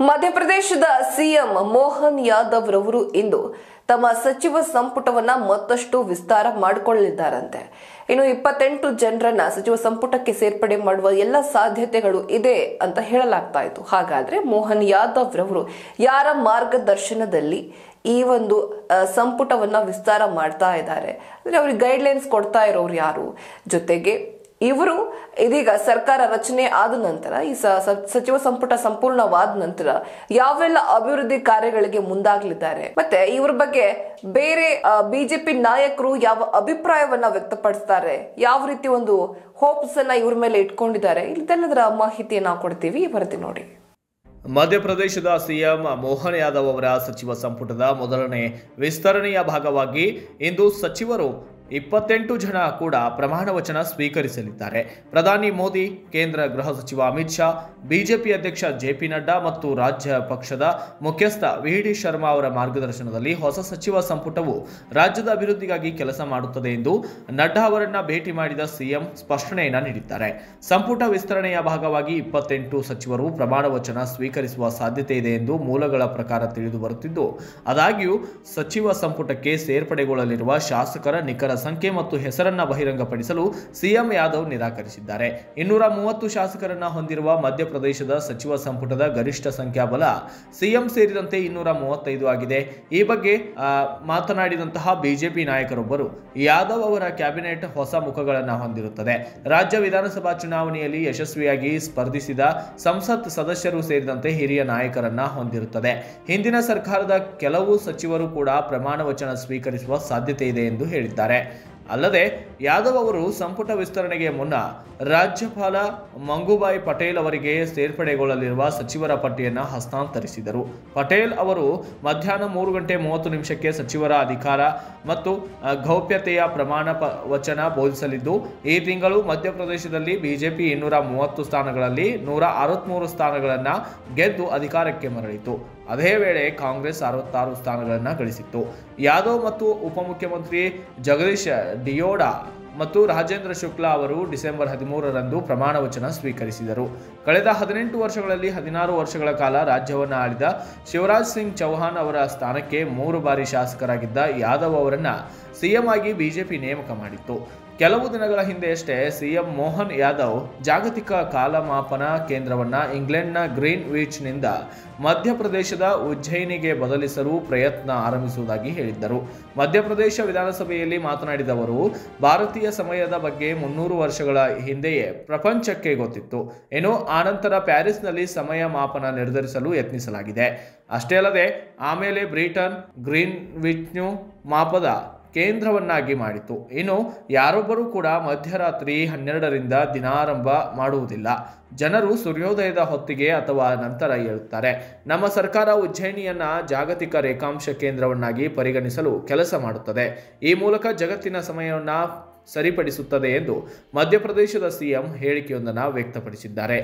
ಮಧ್ಯಪ್ರದೇಶದ ಸಿಎಂ ಮೋಹನ್ ಯಾದವ್ ರವರು ಇಂದು ತಮ್ಮ ಸಚಿವ ಸಂಪುಟವನ್ನ ಮತ್ತಷ್ಟು ವಿಸ್ತಾರ ಮಾಡಿಕೊಳ್ಳಲಿದ್ದಾರಂತೆ. ಇನ್ನು 28 ಜನರನ್ನ ಸಚಿವ ಸಂಪುಟಕ್ಕೆ ಸೇರ್ಪಡೆ ಮಾಡುವ ಎಲ್ಲ ಸಾಧ್ಯತೆಗಳು ಇದೆ ಅಂತ ಹೇಳಲಾಗ್ತಾ ಇತ್ತು. ಹಾಗಾದ್ರೆ ಮೋಹನ್ ಯಾದವ್ ರವರು ಯಾರ ಮಾರ್ಗದರ್ಶನದಲ್ಲಿ ಈ ಒಂದು ಸಂಪುಟವನ್ನ ವಿಸ್ತಾರ ಮಾಡ್ತಾ ಇದ್ದಾರೆ ಅಂದ್ರೆ ಅವ್ರಿಗೆ ಗೈಡ್ಲೈನ್ಸ್ ಕೊಡ್ತಾ ಇರೋರು ಯಾರು? ಜೊತೆಗೆ ಇವರು ಇದೀಗ ಸರ್ಕಾರ ರಚನೆ ಆದ ನಂತರ ಈ ಸಚಿವ ಸಂಪುಟ ಸಂಪೂರ್ಣವಾದ ನಂತರ ಯಾವೆಲ್ಲ ಅಭಿವೃದ್ಧಿ ಕಾರ್ಯಗಳಿಗೆ ಮುಂದಾಗಲಿದ್ದಾರೆ, ಮತ್ತೆ ಇವ್ರ ಬಗ್ಗೆ ಬೇರೆ ಬಿಜೆಪಿ ನಾಯಕರು ಯಾವ ಅಭಿಪ್ರಾಯವನ್ನ ವ್ಯಕ್ತಪಡಿಸ್ತಾರೆ, ಯಾವ ರೀತಿ ಒಂದು ಹೋಪ್ಸ್ ಅನ್ನ ಇವ್ರ ಮೇಲೆ ಇಟ್ಕೊಂಡಿದ್ದಾರೆ, ಇದೆಲ್ಲದರ ಮಾಹಿತಿಯನ್ನು ನಾವು ಕೊಡ್ತೀವಿ. ವರದಿ ನೋಡಿ. ಮಧ್ಯಪ್ರದೇಶದ ಸಿಎಂ ಮೋಹನ್ ಯಾದವ್ ಅವರ ಸಚಿವ ಸಂಪುಟದ ಮೊದಲನೇ ವಿಸ್ತರಣೆಯ ಭಾಗವಾಗಿ ಇಂದು ಸಚಿವರು 28 ಜನ ಕೂಡ ಪ್ರಮಾಣ ವಚನ ಸ್ವೀಕರಿಸಲಿದ್ದಾರೆ. ಪ್ರಧಾನಿ ಮೋದಿ, ಕೇಂದ್ರ ಗೃಹ ಸಚಿವ ಅಮಿತ್ ಶಾ, ಬಿಜೆಪಿ ಅಧ್ಯಕ್ಷ ಜೆಪಿ ನಡ್ಡಾ ಮತ್ತು ರಾಜ್ಯ ಪಕ್ಷದ ಮುಖ್ಯಸ್ಥ ವಿ.ಡಿ. ಶರ್ಮಾ ಅವರ ಮಾರ್ಗದರ್ಶನದಲ್ಲಿ ಹೊಸ ಸಚಿವ ಸಂಪುಟವು ರಾಜ್ಯದ ಅಭಿವೃದ್ಧಿಗಾಗಿ ಕೆಲಸ ಮಾಡುತ್ತದೆ ಎಂದು ನಡ್ಡಾ ಅವರನ್ನ ಭೇಟಿ ಮಾಡಿದ ಸಿಎಂ ಸ್ಪಷ್ಟನೆಯನ್ನ ನೀಡಿದ್ದಾರೆ. ಸಂಪುಟ ವಿಸ್ತರಣೆಯ ಭಾಗವಾಗಿ 28 ಸಚಿವರು ಪ್ರಮಾಣ ವಚನ ಸ್ವೀಕರಿಸುವ ಸಾಧ್ಯತೆ ಇದೆ ಎಂದು ಮೂಲಗಳ ಪ್ರಕಾರ ತಿಳಿದು ಬರುತ್ತಿದ್ದು, ಆದಾಗ್ಯೂ ಸಚಿವ ಸಂಪುಟಕ್ಕೆ ಸೇರ್ಪಡೆಗೊಳ್ಳಲಿರುವ ಶಾಸಕರ ನಿಖರ ಸಂಖ್ಯೆ ಮತ್ತು ಹೆಸರನ್ನ ಬಹಿರಂಗಪಡಿಸಲು ಸಿಎಂ ಯಾದವ್ ನಿರಾಕರಿಸಿದ್ದಾರೆ. 230 ಶಾಸಕರನ್ನ ಹೊಂದಿರುವ ಮಧ್ಯಪ್ರದೇಶದ ಸಚಿವ ಸಂಪುಟದ ಗರಿಷ್ಠ ಸಂಖ್ಯಾಬಲ ಸಿಎಂ ಸೇರಿದಂತೆ 235 ಆಗಿದೆ. ಈ ಬಗ್ಗೆ ಮಾತನಾಡಿದಂತಹ ಬಿಜೆಪಿ ನಾಯಕರೊಬ್ಬರು, ಯಾದವ್ ಅವರ ಕ್ಯಾಬಿನೆಟ್ ಹೊಸ ಮುಖಗಳನ್ನು ಹೊಂದಿರುತ್ತದೆ. ರಾಜ್ಯ ವಿಧಾನಸಭಾ ಚುನಾವಣೆಯಲ್ಲಿ ಯಶಸ್ವಿಯಾಗಿ ಸ್ಪರ್ಧಿಸಿದ ಸಂಸತ್ ಸದಸ್ಯರು ಸೇರಿದಂತೆ ಹಿರಿಯ ನಾಯಕರನ್ನ ಹೊಂದಿರುತ್ತದೆ. ಹಿಂದಿನ ಸರ್ಕಾರದ ಕೆಲವು ಸಚಿವರು ಕೂಡ ಪ್ರಮಾಣ ವಚನ ಸ್ವೀಕರಿಸುವ ಸಾಧ್ಯತೆ ಇದೆ ಎಂದು ಹೇಳಿದ್ದಾರೆ. ಅಲ್ಲದೆ ಯಾದವ್ ಅವರು ಸಂಪುಟ ವಿಸ್ತರಣೆಗೆ ಮುನ್ನ ರಾಜ್ಯಪಾಲ ಮಂಗುಬಾಯಿ ಪಟೇಲ್ ಅವರಿಗೆ ಸೇರ್ಪಡೆಗೊಳ್ಳಲಿರುವ ಸಚಿವರ ಪಟ್ಟಿಯನ್ನು ಹಸ್ತಾಂತರಿಸಿದರು. ಪಟೇಲ್ ಅವರು ಮಧ್ಯಾಹ್ನ 3:30 ಸಚಿವರ ಅಧಿಕಾರ ಮತ್ತು ಗೌಪ್ಯತೆಯ ಪ್ರಮಾಣ ವಚನ ಬೋಧಿಸಲಿದ್ದು, ಈ ತಿಂಗಳು ಮಧ್ಯಪ್ರದೇಶದಲ್ಲಿ ಬಿಜೆಪಿ 230 ಸ್ಥಾನಗಳಲ್ಲಿ 163 ಸ್ಥಾನಗಳನ್ನು ಗೆದ್ದು ಅಧಿಕಾರಕ್ಕೆ ಮರಳಿತು. ಅದೇ ವೇಳೆ ಕಾಂಗ್ರೆಸ್ 66 ಸ್ಥಾನಗಳನ್ನು ಗಳಿಸಿತ್ತು. ಯಾದವ್ ಮತ್ತು ಉಪಮುಖ್ಯಮಂತ್ರಿ ಜಗದೀಶ್ ಡಿಯೋಡಾ ಮತ್ತು ರಾಜೇಂದ್ರ ಶುಕ್ಲಾ ಅವರು ಡಿಸೆಂಬರ್ 13ರಂದು ಪ್ರಮಾಣ ವಚನ ಸ್ವೀಕರಿಸಿದರು. ಕಳೆದ 18 ವರ್ಷಗಳಲ್ಲಿ 16 ವರ್ಷಗಳ ಕಾಲ ರಾಜ್ಯವನ್ನು ಆಳಿದ ಶಿವರಾಜ್ ಸಿಂಗ್ ಚೌಹಾಣ್ ಅವರ ಸ್ಥಾನಕ್ಕೆ 3 ಬಾರಿ ಶಾಸಕರಾಗಿದ್ದ ಯಾದವ್ ಅವರನ್ನ ಸಿಎಂ ಆಗಿ ಬಿಜೆಪಿ ನೇಮಕ ಮಾಡಿತ್ತು. ಕೆಲವು ದಿನಗಳ ಹಿಂದೆಯಷ್ಟೇ ಸಿಎಂ ಮೋಹನ್ ಯಾದವ್ ಜಾಗತಿಕ ಕಾಲಮಾಪನ ಕೇಂದ್ರವನ್ನ ಇಂಗ್ಲೆಂಡ್ನ ಗ್ರೀನ್ ವಿಚ್ನಿಂದ ಮಧ್ಯಪ್ರದೇಶದ ಉಜ್ಜಯಿನಿಗೆ ಬದಲಿಸಲು ಪ್ರಯತ್ನ ಆರಂಭಿಸುವುದಾಗಿ ಹೇಳಿದ್ದರು. ಮಧ್ಯಪ್ರದೇಶ ವಿಧಾನಸಭೆಯಲ್ಲಿ ಮಾತನಾಡಿದ ಅವರು, ಭಾರತೀಯ ಸಮಯದ ಬಗ್ಗೆ 300 ವರ್ಷಗಳ ಹಿಂದೆಯೇ ಪ್ರಪಂಚಕ್ಕೆ ಗೊತ್ತಿತ್ತು. ಇನ್ನು ಆನಂತರ ಪ್ಯಾರಿಸ್ನಲ್ಲಿ ಸಮಯ ಮಾಪನ ನಿರ್ಧರಿಸಲು ಯತ್ನಿಸಲಾಗಿದೆ. ಅಷ್ಟೇ ಅಲ್ಲದೆ ಆಮೇಲೆ ಬ್ರಿಟನ್ ಗ್ರೀನ್ ವಿಚ್ನು ಮಾಪದ ಕೇಂದ್ರವನ್ನಾಗಿ ಮಾಡಿತು. ಇನ್ನು ಯಾರೊಬ್ಬರೂ ಕೂಡ ಮಧ್ಯರಾತ್ರಿ 12ರಿಂದ ದಿನಾರಂಭ ಮಾಡುವುದಿಲ್ಲ. ಜನರು ಸೂರ್ಯೋದಯದ ಹೊತ್ತಿಗೆ ಅಥವಾ ನಂತರ ಏಳುತ್ತಾರೆ. ನಮ್ಮ ಸರ್ಕಾರ ಉಜ್ಜಯಿನಿಯನ್ನ ಜಾಗತಿಕ ರೇಖಾಂಶ ಕೇಂದ್ರವನ್ನಾಗಿ ಪರಿಗಣಿಸಲು ಕೆಲಸ ಮಾಡುತ್ತದೆ. ಈ ಮೂಲಕ ಜಗತ್ತಿನ ಸಮಯವನ್ನ ಸರಿಪಡಿಸುತ್ತದೆ ಎಂದು ಮಧ್ಯಪ್ರದೇಶದ ಸಿಎಂ ಹೇಳಿಕೆಯೊಂದನ್ನು ವ್ಯಕ್ತಪಡಿಸಿದ್ದಾರೆ.